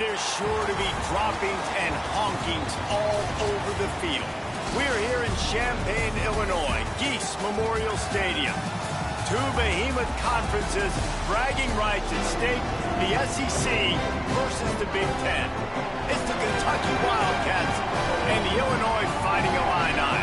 there's sure to be droppings and honkings all over the field. We're here in Champaign, Illinois, Geese Memorial Stadium. Two behemoth conferences, bragging rights at stake, the SEC versus the Big Ten. It's the Kentucky Wildcats and the Illinois Fighting Illini.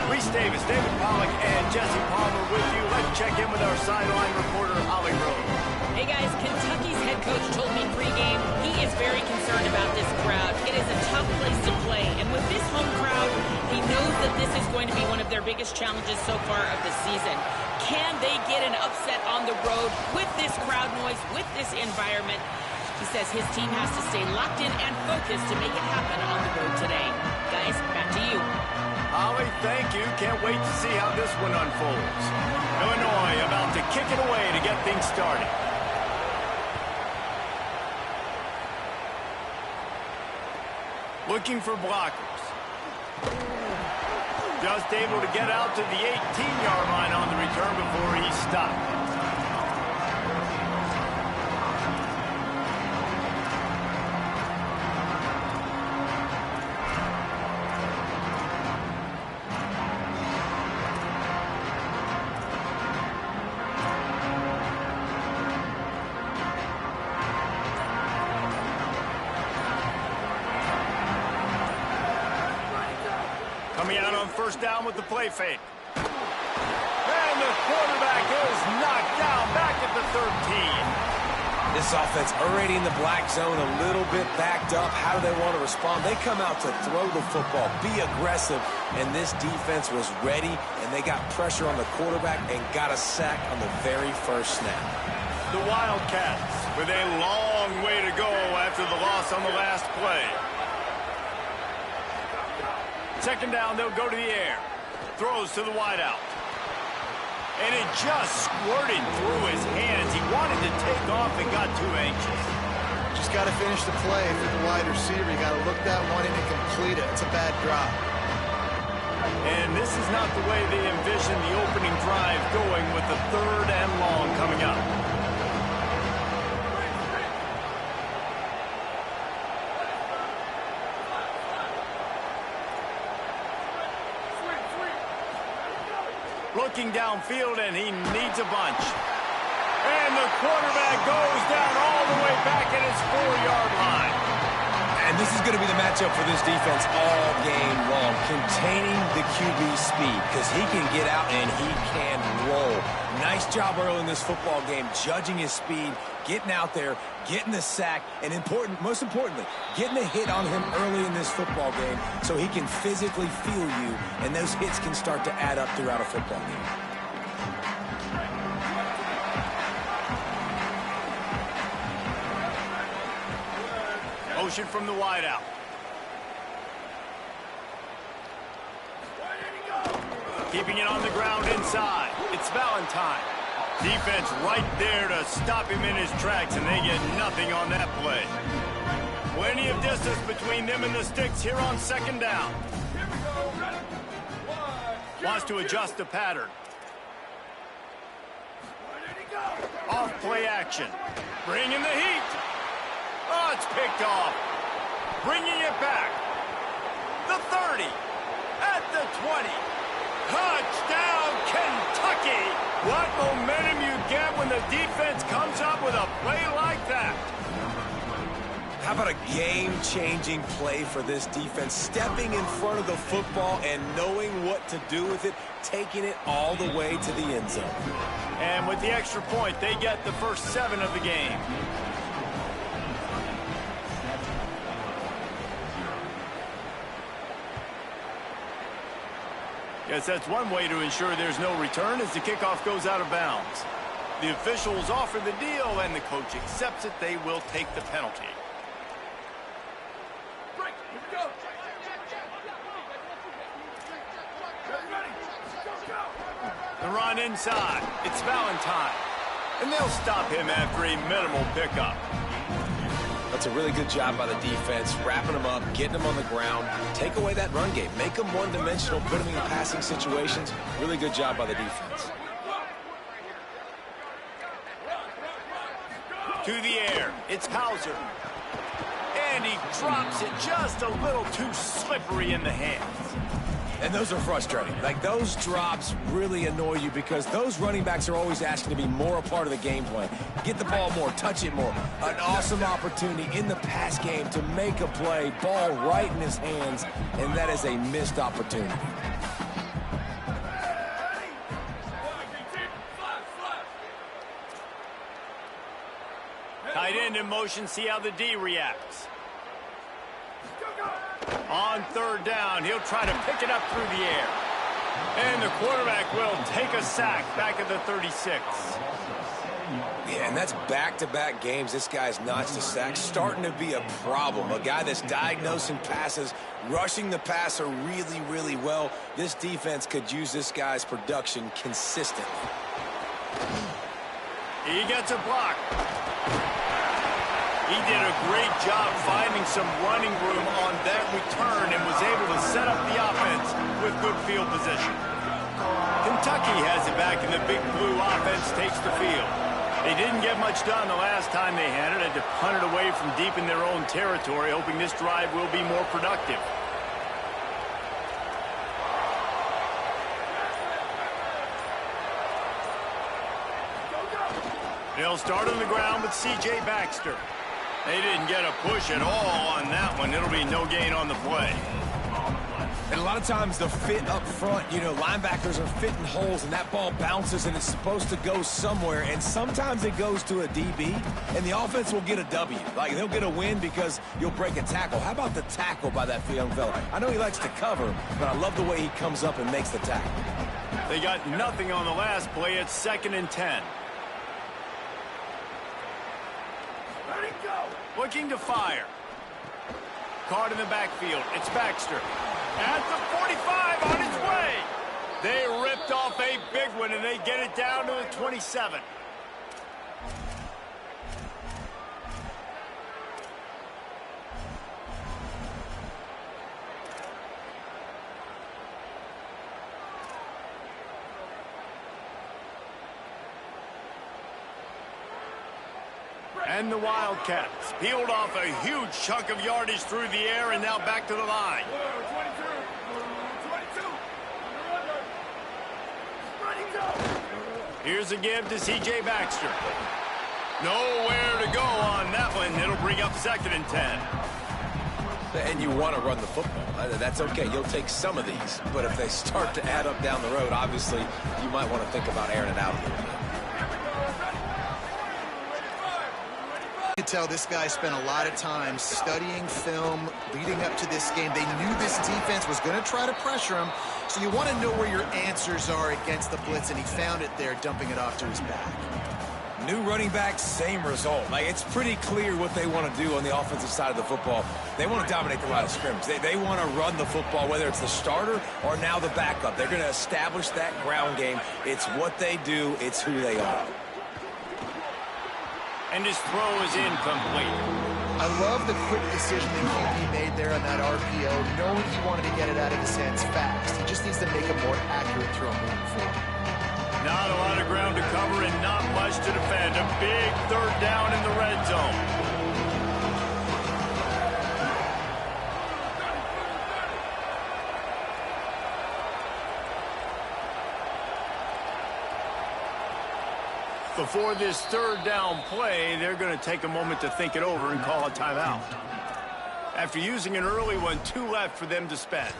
Reese Davis, David Pollack, and Jesse Palmer with you. Let's check in with our sideline reporter, Holly Rose. Hey guys, Kentucky's head coach told me pregame he is very concerned about this crowd. It is a tough place to play, and with this home crowd, he knows that this is going to be one of their biggest challenges so far of the season. Can they get an upset on the road with this crowd noise, with this environment? He says his team has to stay locked in and focused to make it happen on the road today. Guys, back to you. Holly, thank you. Can't wait to see how this one unfolds. Illinois about to kick it away to get things started. Looking for blockers. Just able to get out to the 18-yard line on the return before he stopped. Coming out on first down with the play fake. And the quarterback is knocked down back at the 13. This offense already in the black zone, a little bit backed up. How do they want to respond? They come out to throw the football, be aggressive, and this defense was ready, and they got pressure on the quarterback and got a sack on the very first snap. The Wildcats with a long way to go after the loss on the last play. Second down, they'll go to the air. Throws to the wideout. And it just squirted through his hands. He wanted to take off and got too anxious. Just got to finish the play for the wide receiver. You got to look that one in and complete it. It's a bad drop. And this is not the way they envisioned the opening drive going with the third and long coming up. Looking downfield, and he needs a bunch. And the quarterback goes down all the way back at his 4-yard line. And this is going to be the matchup for this defense all game long, containing the QB speed, because he can get out and he can roll. Nice job early in this football game, judging his speed, getting out there, getting the sack, and most importantly, getting a hit on him early in this football game so he can physically feel you, and those hits can start to add up throughout a football game. Motion from the wideout. Keeping it on the ground inside. It's Valentine. Defense right there to stop him in his tracks, and they get nothing on that play. Plenty of distance between them and the sticks here on second down. Wants to adjust the pattern. Off play action. Bringing the heat. Oh, it's picked off. Bringing it back. The 30. At the 20. Touchdown, Kentucky! What momentum you get when the defense comes up with a play like that. How about a game-changing play for this defense? Stepping in front of the football and knowing what to do with it, taking it all the way to the end zone. And with the extra point, they get the first 7 of the game. Yes, that's one way to ensure there's no return as the kickoff goes out of bounds. The officials offer the deal, and the coach accepts it. They will take the penalty. The run inside. It's Valentine. And they'll stop him after a minimal pickup. That's a really good job by the defense, wrapping them up, getting them on the ground. Take away that run game. Make them one-dimensional, put them in passing situations. Really good job by the defense. To the air. It's Hauser. And he drops it just a little too slippery in the hands. And those are frustrating. Like, those drops really annoy you because those running backs are always asking to be more a part of the game plan. Get the ball more, touch it more. An awesome opportunity in the pass game to make a play, ball right in his hands, and that is a missed opportunity. Tight end in motion, see how the D reacts. On third down, he'll try to pick it up through the air. And the quarterback will take a sack back at the 36. Yeah, and that's back-to-back games. This guy's notched a sack, starting to be a problem. A guy that's diagnosing passes, rushing the passer really, really well. This defense could use this guy's production consistently. He gets a block. He did a great job finding some running room on that return and was able to set up the offense with good field position. Kentucky has it back, and the Big Blue offense takes the field. They didn't get much done the last time they had it. Had to punt it away from deep in their own territory, hoping this drive will be more productive. They'll start on the ground with C.J. Baxter. They didn't get a push at all on that one. It'll be no gain on the play. And a lot of times the fit up front, you know, linebackers are fitting holes and that ball bounces and it's supposed to go somewhere, and sometimes it goes to a DB and the offense will get a W. Like, they'll get a win because you'll break a tackle. How about the tackle by that young fella? I know he likes to cover, but I love the way he comes up and makes the tackle. They got nothing on the last play. It's 2nd and 10. Looking to fire. Caught in the backfield. It's Baxter. At the 45, on his way. They ripped off a big one, and they get it down to the 27. And the Wildcats peeled off a huge chunk of yardage through the air and now back to the line. Here's a give to C.J. Baxter. Nowhere to go on that one. It'll bring up 2nd and 10. And you want to run the football. That's okay. You'll take some of these. But if they start to add up down the road, obviously, you might want to think about airing it out a little bit. You can tell this guy spent a lot of time studying film leading up to this game. They knew this defense was going to try to pressure him, so you want to know where your answers are against the blitz, and he found it there, dumping it off to his back. New running back, same result. Like, it's pretty clear what they want to do on the offensive side of the football. They want to dominate the line of scrimmage. They want to run the football, whether it's the starter or now the backup. They're going to establish that ground game. It's what they do. It's who they are. And his throw is incomplete. I love the quick decision that QB made there on that RPO, knowing he wanted to get it out of his hands fast. He just needs to make a more accurate throw moving forward. Not a lot of ground to cover and not much to defend. A big 3rd down in the red zone. Before this 3rd down play, they're going to take a moment to think it over and call a timeout. After using an early one, 2 left for them to spend.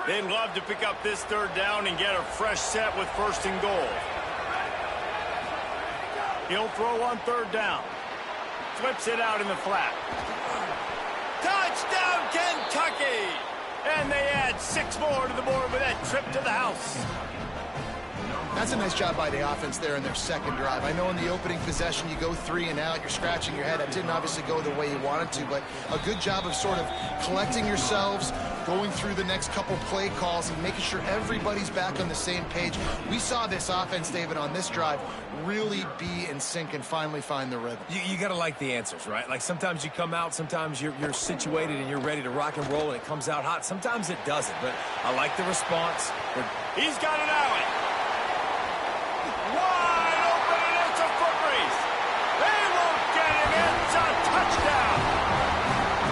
They'd love to pick up this 3rd down and get a fresh set with 1st and goal. He'll throw on 3rd down. Flips it out in the flat. Touchdown, Kentucky! And they add 6 more to the board with that trip to the house. That's a nice job by the offense there in their 2nd drive. I know in the opening possession you go 3 and out, you're scratching your head. That didn't obviously go the way you wanted to, but a good job of sort of collecting yourselves, going through the next couple play calls and making sure everybody's back on the same page. We saw this offense, David, on this drive really be in sync and finally find the rhythm. You got to like the answers, right? Like sometimes you come out, sometimes you're situated and you're ready to rock and roll and it comes out hot. Sometimes it doesn't, but I like the response. He's got it out. Wide open, and it's a foot race. They won't get him. It's a touchdown.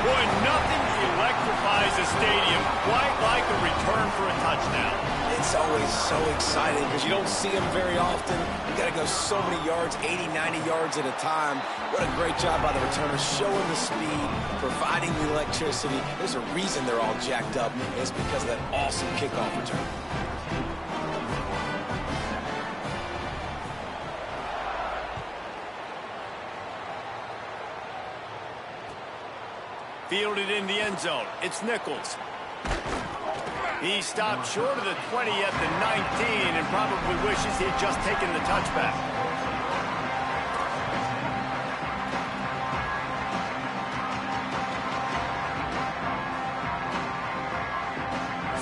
Boy, nothing electrifies a stadium quite like a return for a touchdown. It's always so exciting because you don't see them very often. You got to go so many yards, 80, 90 yards at a time. What a great job by the returner, showing the speed, providing the electricity. There's a reason they're all jacked up. It's because of that awesome kickoff return. Fielded in the end zone. It's Nichols. He stopped short of the 20 at the 19 and probably wishes he had just taken the touchback.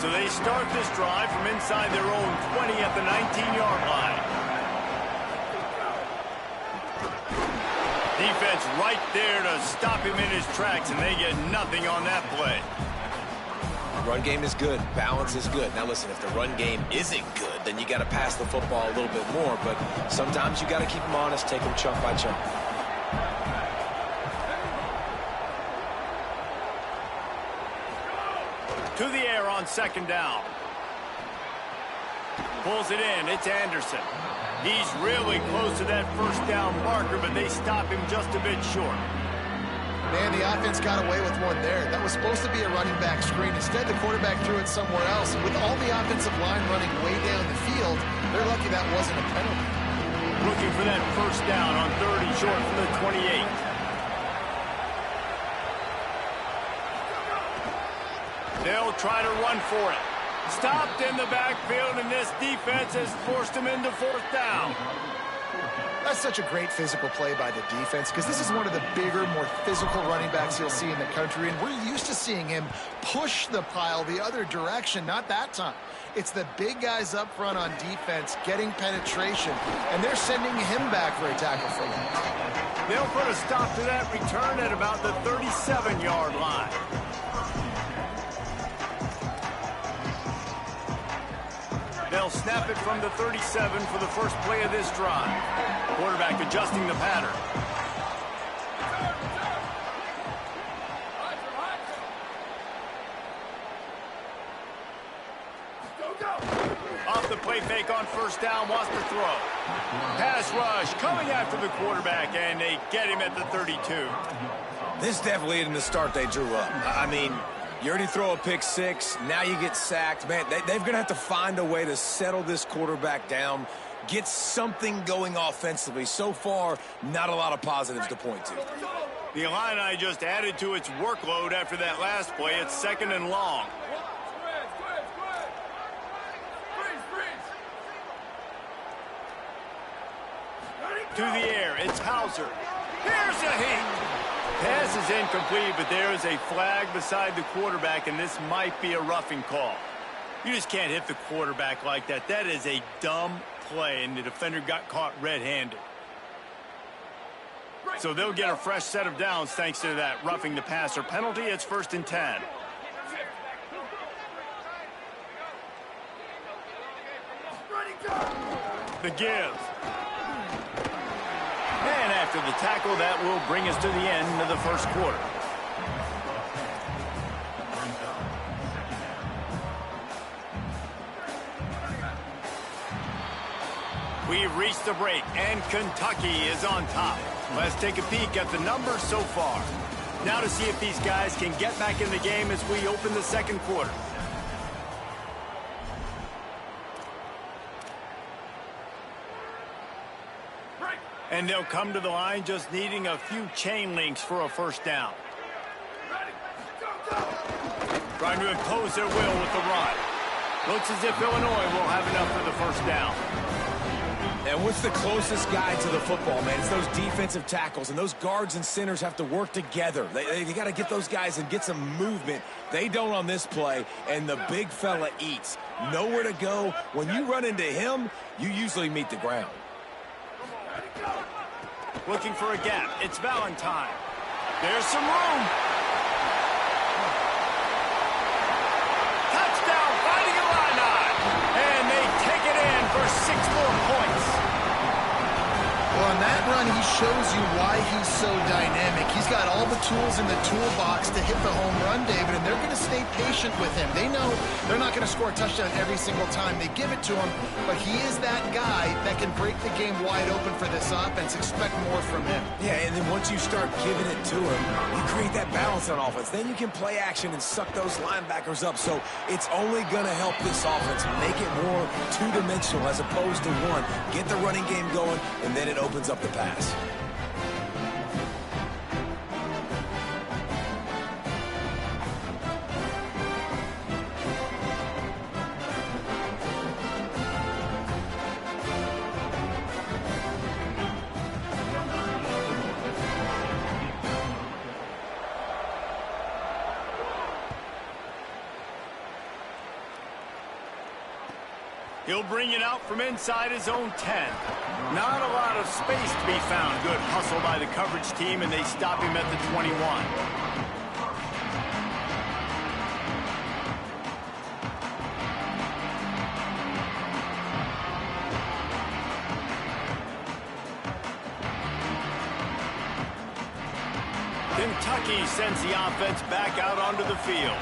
So they start this drive from inside their own 20 at the 19-yard line. Defense right there to stop him in his tracks, and they get nothing on that play. Run game is good. Balance is good. Now, listen, if the run game isn't good, then you got to pass the football a little bit more. But sometimes you got to keep them honest, take them chunk by chunk. To the air on second down. Pulls it in. It's Anderson. He's really close to that first down marker, but they stop him just a bit short. Man, the offense got away with one there. That was supposed to be a running back screen. Instead, the quarterback threw it somewhere else. With all the offensive line running way down the field, they're lucky that wasn't a penalty. Looking for that first down on 30 short from the 28. They'll try to run for it. Stopped in the backfield, and this defense has forced him into fourth down. That's such a great physical play by the defense because this is one of the bigger, more physical running backs you'll see in the country, and we're used to seeing him push the pile the other direction. Not that time. It's the big guys up front on defense getting penetration, and they're sending him back for a tackle for them. They'll put a stop to that return at about the 37-yard line. They'll snap it from the 37 for the first play of this drive. Quarterback adjusting the pattern. Off the play fake on first down, wants to throw. Pass rush coming after the quarterback, and they get him at the 32. This definitely isn't the start they drew up. I mean, you already throw a pick six, now you get sacked. Man, they're going to have to find a way to settle this quarterback down, get something going offensively. So far, not a lot of positives to point to. The Illini just added to its workload after that last play. It's second and long. To the air, it's Hauser. Here's a hit. Pass is incomplete, but there is a flag beside the quarterback, and this might be a roughing call. You just can't hit the quarterback like that. That is a dumb play, and the defender got caught red-handed. So they'll get a fresh set of downs thanks to that roughing the passer penalty. It's 1st and 10. The give. And after the tackle, that will bring us to the end of the first quarter. We've reached the break, and Kentucky is on top. Let's take a peek at the numbers so far. Now to see if these guys can get back in the game as we open the second quarter. And they'll come to the line just needing a few chain links for a first down. Trying to impose their will with the run. Looks as if Illinois will have enough for the first down. And what's the closest guy to the football, man? It's those defensive tackles, and those guards and centers have to work together. They got to get those guys and get some movement. They don't on this play, and the big fella eats. Nowhere to go. When you run into him, you usually meet the ground. Looking for a gap. It's Valentine. There's some room. Touchdown, Fighting Illini. And they take it in for 6 more points. Well, on that run, he shows you why he's so dynamic. He's got all the tools in the toolbox to hit the home run, David, and they're going to stay patient with him. They know they're not going to score a touchdown every single time they give it to him, but he is that guy that can break the game wide open for this offense. Expect more from him. Yeah, and then once you start giving it to him, you create that balance on offense. Then you can play action and suck those linebackers up. So it's only going to help this offense make it more two-dimensional as opposed to one. Get the running game going, and then it opens up the pass. He'll bring it out from inside his own 10. Not a lot of space to be found. Good hustle by the coverage team, and they stop him at the 21. Kentucky sends the offense back out onto the field.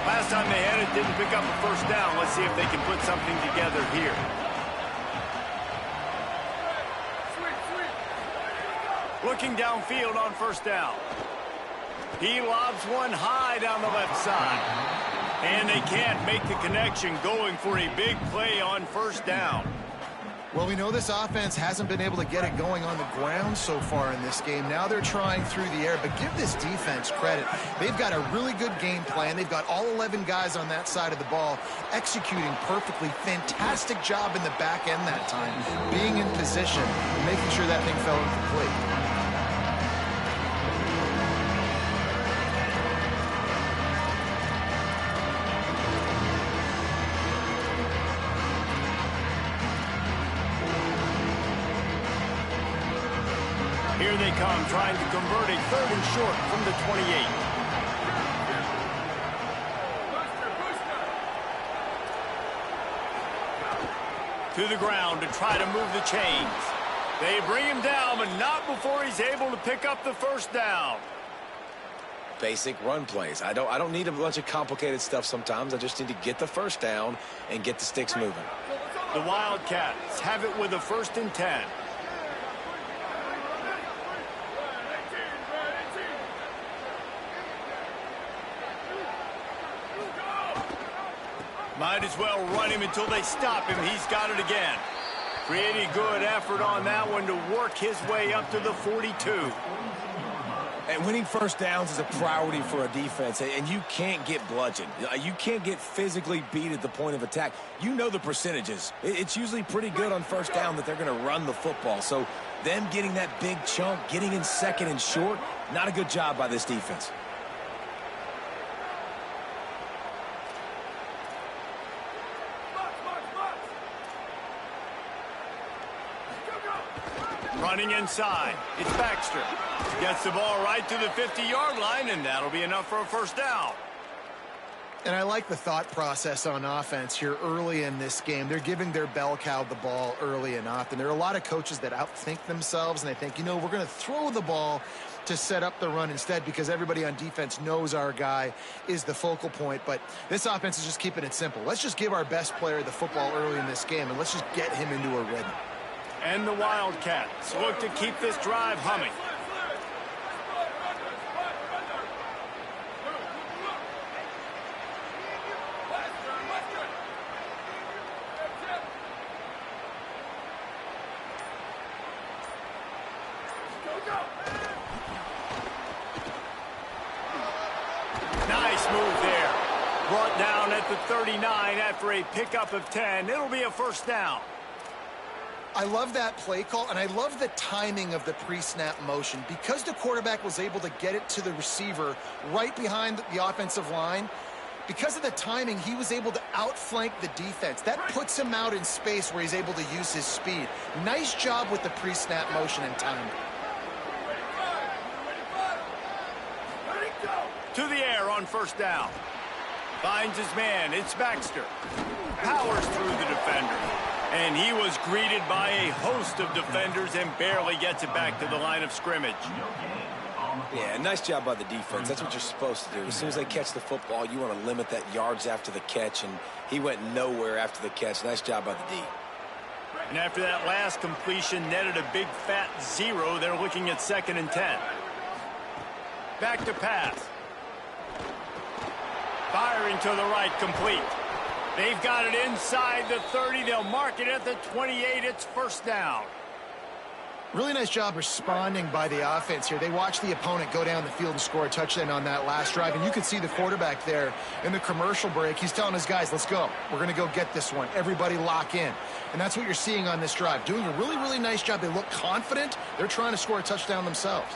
Last time they had it, didn't pick up a first down. Let's see if they can put something together here. Looking downfield on first down. He lobs one high down the left side. And they can't make the connection, going for a big play on first down. Well, we know this offense hasn't been able to get it going on the ground so far in this game. Now they're trying through the air, but give this defense credit. They've got a really good game plan. They've got all 11 guys on that side of the ball executing perfectly. Fantastic job in the back end that time, being in position and making sure that thing fell incomplete. Here they come, trying to convert a 3rd and short from the 28. To the ground to try to move the chains. They bring him down, but not before he's able to pick up the first down. Basic run plays. I don't need a bunch of complicated stuff sometimes. I just need to get the first down and get the sticks moving. The Wildcats have it with a 1st and 10. Might as well run him until they stop him. He's got it again. Pretty good effort on that one to work his way up to the 42. And winning first downs is a priority for a defense, and you can't get bludgeoned. You can't get physically beat at the point of attack. You know the percentages. It's usually pretty good on first down that they're going to run the football. So them getting that big chunk, getting in 2nd and short, not a good job by this defense. Running inside. It's Baxter. Gets the ball right to the 50-yard line, and that'll be enough for a first down. And I like the thought process on offense here early in this game. They're giving their bell cow the ball early and often. There are a lot of coaches that outthink themselves, and they think, you know, we're going to throw the ball to set up the run instead because everybody on defense knows our guy is the focal point. But this offense is just keeping it simple. Let's just give our best player the football early in this game, and let's just get him into a rhythm. And the Wildcats look to keep this drive humming. Nice move there. Brought down at the 39 after a pickup of 10. It'll be a first down. I love that play call, and I love the timing of the pre-snap motion. Because the quarterback was able to get it to the receiver right behind the offensive line, because of the timing, he was able to outflank the defense. That puts him out in space where he's able to use his speed. Nice job with the pre-snap motion and timing. To the air on first down. Finds his man. It's Baxter. Powers through the defender. And he was greeted by a host of defenders and barely gets it back to the line of scrimmage. Yeah, nice job by the defense. That's what you're supposed to do. As soon as they catch the football, you want to limit that yards after the catch, and he went nowhere after the catch. Nice job by the D. And after that last completion netted a big fat 0, they're looking at 2nd and 10. Back to pass. Firing to the right, complete. They've got it inside the 30. They'll mark it at the 28. It's first down. Really nice job responding by the offense here. They watched the opponent go down the field and score a touchdown on that last drive. And you could see the quarterback there in the commercial break. He's telling his guys, let's go. We're going to go get this one. Everybody lock in. And that's what you're seeing on this drive. Doing a really, really nice job. They look confident. They're trying to score a touchdown themselves.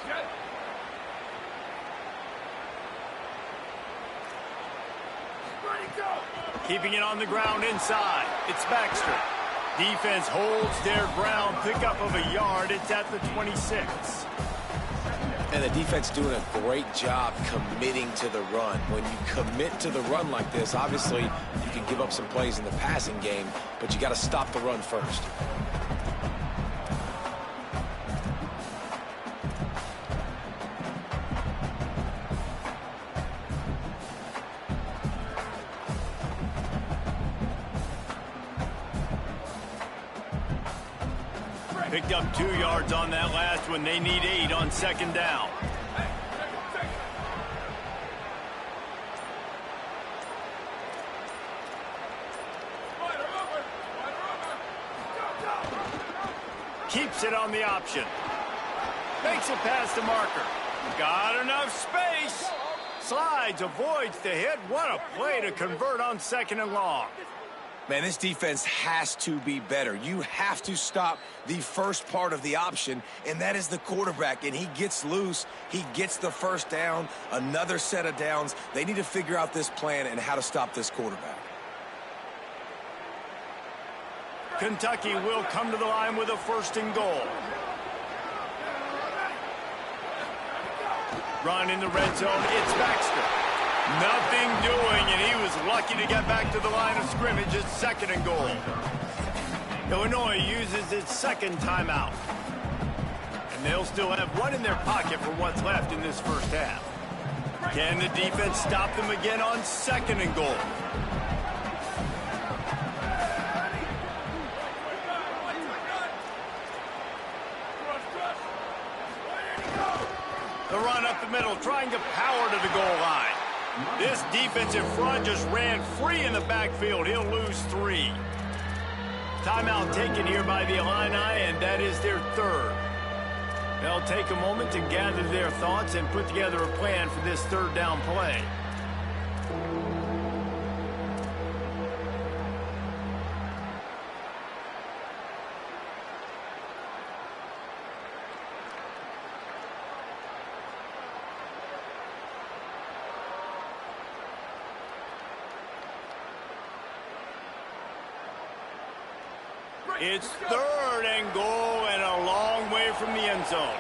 Keeping it on the ground inside. It's Baxter. Defense holds their ground. Pickup of a yard. It's at the 26. And the defense doing a great job committing to the run. When you commit to the run like this, obviously you can give up some plays in the passing game, but you got to stop the run first. Picked up 2 yards on that last one. They need 8 on 2nd down. Keeps it on the option. Makes it past the marker. Got enough space. Slides, avoids the hit. What a play to convert on 2nd and long. Man, this defense has to be better. You have to stop the first part of the option, and that is the quarterback. And he gets loose. He gets the first down, another set of downs. They need to figure out this plan and how to stop this quarterback. Kentucky will come to the line with a 1st and goal. Run in the red zone. It's Baxter. Nothing doing, and he was lucky to get back to the line of scrimmage. It's 2nd and goal. Illinois uses its 2nd timeout. And they'll still have 1 in their pocket for what's left in this first half. Can the defense stop them again on 2nd and goal? The run up the middle, trying to power to the goal line. This defense in front just ran free in the backfield. He'll lose 3. Timeout taken here by the Illini, and that is their 3rd. They'll take a moment to gather their thoughts and put together a plan for this 3rd down play. It's 3rd and goal and a long way from the end zone.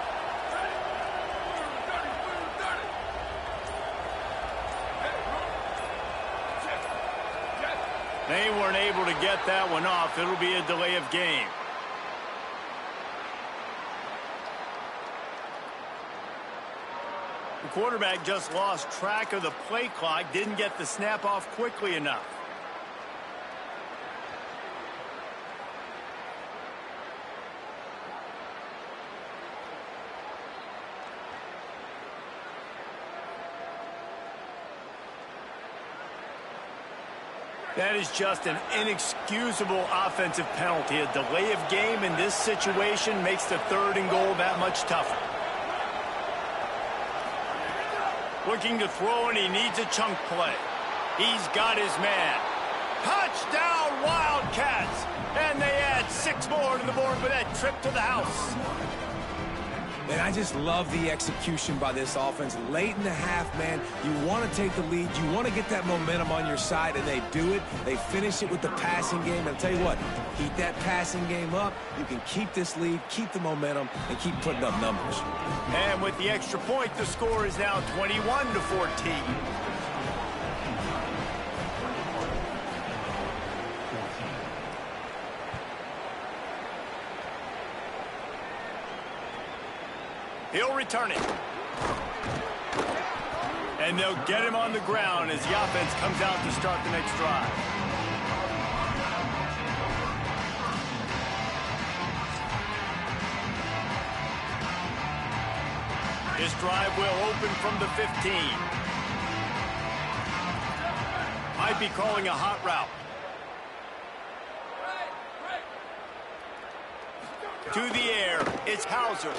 They weren't able to get that one off. It'll be a delay of game. The quarterback just lost track of the play clock, didn't get the snap off quickly enough. That is just an inexcusable offensive penalty. A delay of game in this situation makes the 3rd and goal that much tougher. Looking to throw, and he needs a chunk play. He's got his man. Touchdown, Wildcats! And they add 6 more to on the board with that trip to the house. And I just love the execution by this offense. Late in the half, man, you want to take the lead. You want to get that momentum on your side, and they do it. They finish it with the passing game. And I'll tell you what, keep that passing game up. You can keep this lead, keep the momentum, and keep putting up numbers. And with the extra point, the score is now 21-14. He'll return it. And they'll get him on the ground as the offense comes out to start the next drive. This drive will open from the 15. Might be calling a hot route. To the air, it's Hauser.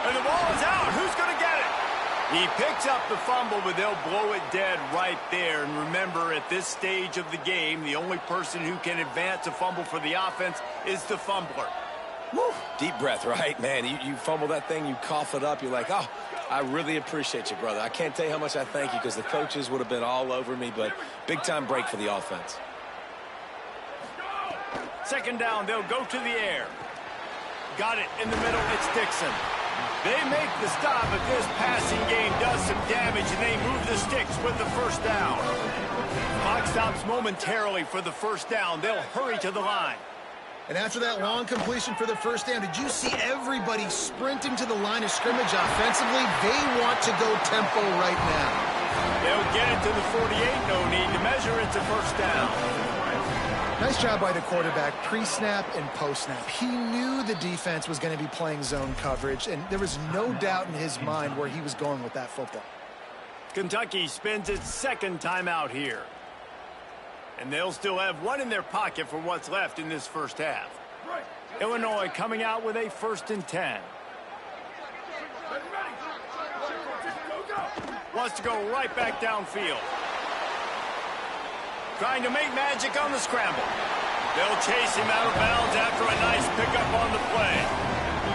And the ball is out. Who's going to get it? He picks up the fumble, but they'll blow it dead right there. And remember, at this stage of the game, the only person who can advance a fumble for the offense is the fumbler. Woo. Deep breath, right? Man, you fumble that thing, you cough it up, you're like, oh, I really appreciate you, brother. I can't tell you how much I thank you because the coaches would have been all over me, but big-time break for the offense. Second down, they'll go to the air. Got it in the middle, it's Dixon. They make the stop, but this passing game does some damage, and they move the sticks with the first down. Clock stops momentarily for the first down. They'll hurry to the line. And after that long completion for the first down, did you see everybody sprinting to the line of scrimmage offensively? They want to go tempo right now. They'll get it to the 48. No need to measure. It's a first down. Nice job by the quarterback, pre-snap and post-snap. He knew the defense was going to be playing zone coverage, and there was no doubt in his mind where he was going with that football. Kentucky spends its second time out here. And they'll still have one in their pocket for what's left in this first half. Illinois coming out with a 1st and 10. Wants to go right back downfield. Trying to make magic on the scramble. They'll chase him out of bounds after a nice pickup on the play.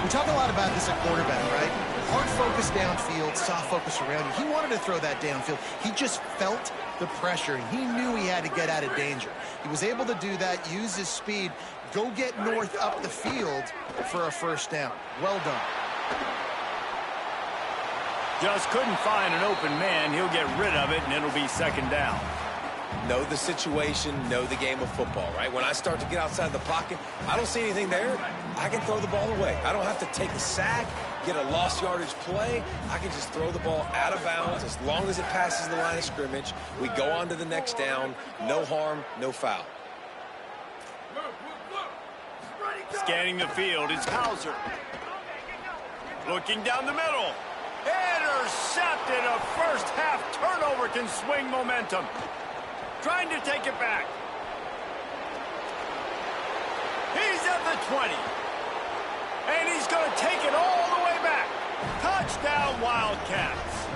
We talk a lot about this at quarterback, right? Hard focus downfield, soft focus around you. He wanted to throw that downfield. He just felt the pressure. He knew he had to get out of danger. He was able to do that, use his speed, go get north up the field for a first down. Well done. Just couldn't find an open man. He'll get rid of it, and it'll be second down. Know the situation, know the game of football, right? When I start to get outside the pocket, I don't see anything there. I can throw the ball away. I don't have to take a sack, get a lost yardage play. I can just throw the ball out of bounds as long as it passes the line of scrimmage. We go on to the next down. No harm, no foul. Scanning the field is Hauser. Looking down the middle. Intercepted. A first-half turnover can swing momentum. Trying to take it back. He's at the 20. And he's going to take it all the way back. Touchdown, Wildcats.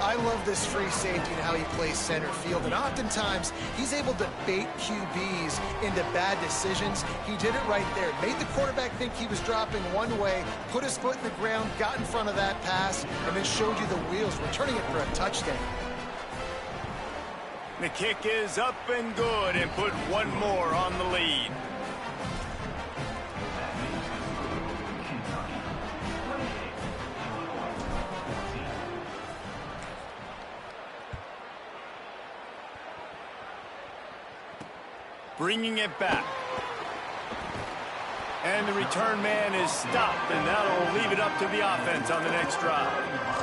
I love this free safety and how he plays center field. And oftentimes, he's able to bait QBs into bad decisions. He did it right there. Made the quarterback think he was dropping one way, put his foot in the ground, got in front of that pass, and then showed you the wheels, returning it for a touchdown. The kick is up and good, and put one more on the lead. Bringing it back. And the return man is stopped, and that'll leave it up to the offense on the next drive.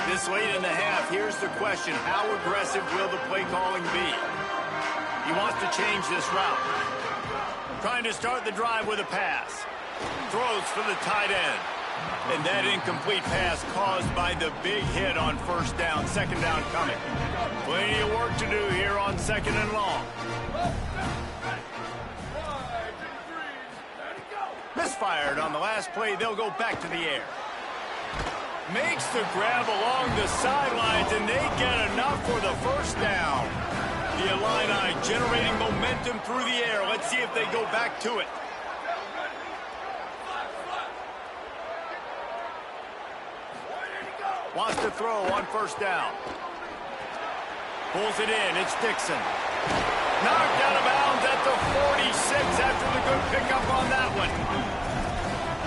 This late in the half, here's the question. How aggressive will the play calling be? He wants to change this route. Trying to start the drive with a pass. Throws for the tight end. And that incomplete pass caused by the big hit on first down. Second down coming. Plenty of work to do here on second and long. Misfired on the last play. They'll go back to the air. Makes the grab along the sidelines, and they get enough for the first down. The Illini generating momentum through the air. Let's see if they go back to it. Wants to throw on first down. Pulls it in. It's Dixon. Knocked out of bounds at the 46 after the good pickup on that one.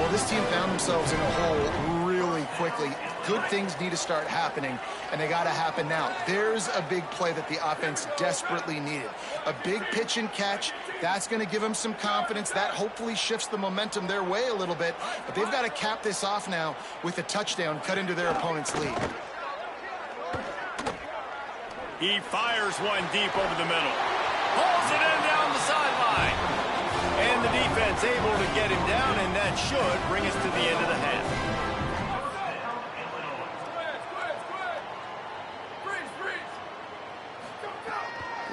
Well, this team found themselves in a hole really quickly. Good things need to start happening, and they got to happen now. There's a big play that the offense desperately needed. A big pitch and catch. That's going to give them some confidence. That hopefully shifts the momentum their way a little bit. But they've got to cap this off now with a touchdown cut into their opponent's lead. He fires one deep over the middle. Pulls it in down the sideline. And the defense able to get him down, and that should bring us to the end of the half.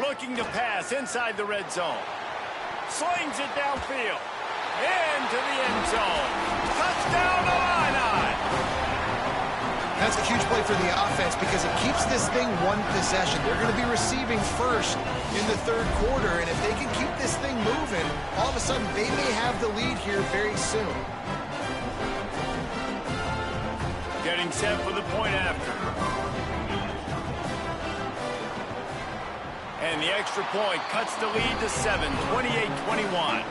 Looking to pass inside the red zone. Slings it downfield. Into the end zone. Touchdown Illini! That's a huge play for the offense because it keeps this thing one possession. They're going to be receiving first in the third quarter, and if they can keep this thing moving, all of a sudden they may have the lead here very soon. Getting set for the point after. And the extra point cuts the lead to 7, 28-21.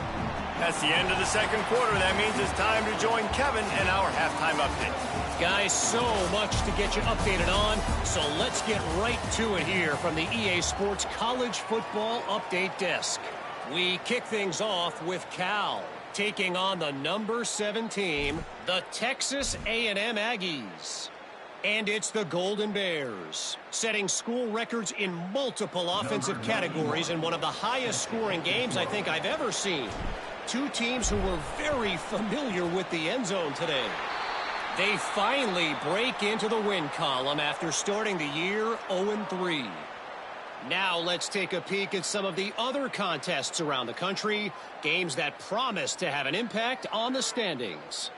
That's the end of the second quarter. That means it's time to join Kevin and our halftime update. Guys, so much to get you updated on, so let's get right to it here from the EA Sports College Football Update Desk. We kick things off with Cal taking on the number 7 team, the Texas A&M Aggies. And it's the Golden Bears, setting school records in multiple offensive categories in one of the highest scoring games I think I've ever seen. Two teams who were very familiar with the end zone today. They finally break into the win column after starting the year 0-3. Now let's take a peek at some of the other contests around the country, games that promise to have an impact on the standings.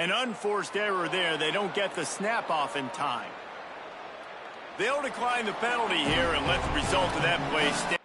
An unforced error there. They don't get the snap off in time. They'll decline the penalty here and let the result of that play stand.